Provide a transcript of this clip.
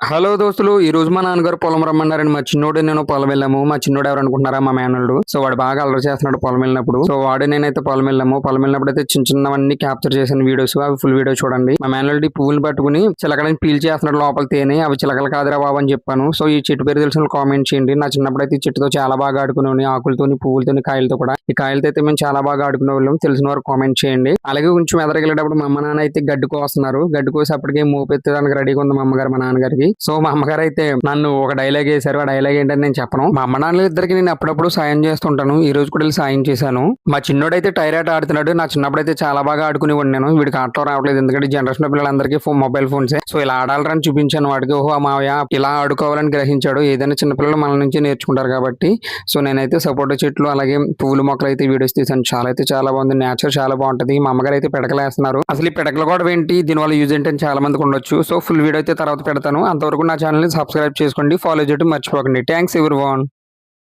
Hello దోస్తులు, ఈ రోజు మా నాన్నగారు పొలం రమ్మన్నారండి. మా చిన్నోడు నేను పొలం వెళ్ళాము. మా చిన్నోడు ఎవరు అనుకుంటున్నారా? మా మేనల్లుడు. సో వాడు బాగా అల్లరి చేస్తున్నాడు పొలం వెళ్ళినప్పుడు. సో వాడు నేనైతే పొలం వెళ్ళాము. పొలం వెళ్ళినప్పుడు అయితే చిన్న చిన్నవన్నీ క్యాప్చర్ చేసిన వీడియోస్, అవి ఫుల్ వీడియో చూడండి. మా మేనల్లుడి పువ్వులు పట్టుకుని చిలకలని పీల్ చేస్తున్నాడు లోపల తేనె. అవి చిలకలు కాదురా బాబు అని చెప్పాను. సో ఈ చెట్టు పేరు తెలిసిన కామెంట్ చేయండి. నా చిన్నప్పుడు అయితే ఈ చెట్టుతో చాలా బాగా ఆడుకునేవాడిని, ఆకులతోని, పువ్వులతోని, కాయలతో కూడా. ఈ కాయలతో అయితే మేము చాలా బాగా ఆడుకునే వాళ్ళం. తెలిసిన వారు కామెంట్ చేయండి. అలాగే కొంచెం ఎదరగెళ్ళేటప్పుడు మా అమ్మ నాన్న అయితే గడ్డి కోస్తున్నారు. గడ్డి కోసి అప్పటికే మోపెత్తడానికి రెడీగా ఉంది మా అమ్మగారు మా నాన్నగారికి. సో మా అమ్మగారు అయితే నన్ను ఒక డైలాగ్ వేశారు. ఆ డైలాగ్ ఏంటని నేను చెప్పను. మా అమ్మ నాన్నల ఇద్దరికి నేను అప్పుడప్పుడు సాయం చేస్తుంటాను. ఈ రోజు కూడా వెళ్ళి సాయం చేశాను. మా చిన్నోడైతే టైర్ ఆట ఆడుతున్నాడు. నా చిన్నప్పుడు అయితే చాలా బాగా ఆడుకునేవాడిని నేను. వీడికి ఆటలో రావట్లేదు, ఎందుకంటే జనరేషన్ పిల్లలందరికీ మొబైల్ ఫోన్సే. సో ఇలా ఆడాలని చూపించాను వాడికి. ఓహో మావయ్య ఇలా ఆడుకోవాలని గ్రహించాడు. ఏదైనా చిన్నపిల్లలు మన నుంచి నేర్చుకుంటారు కాబట్టి. సో నేనైతే సపోటా చెట్లు అలాగే పువ్వుల మొక్కలు అయితే వీడియోస్ తీసాను. చాలా బాగుంది. నేచర్ చాలా బాగుంటది. మా అమ్మగారు అయితే పిడకలు వేస్తున్నారు. అసలు ఈ పిడకలు కూడా ఏంటి, దీనివల్ల యూజ్ ఏంటని చాలా మందికి ఉండొచ్చు. సో ఫుల్ వీడియో అయితే తర్వాత పెడతాను. అంతవరకు నా ఛానల్ ని సబ్స్క్రైబ్ చేసుకోండి, ఫాలో చేయడం మర్చిపోకండి. Thanks everyone.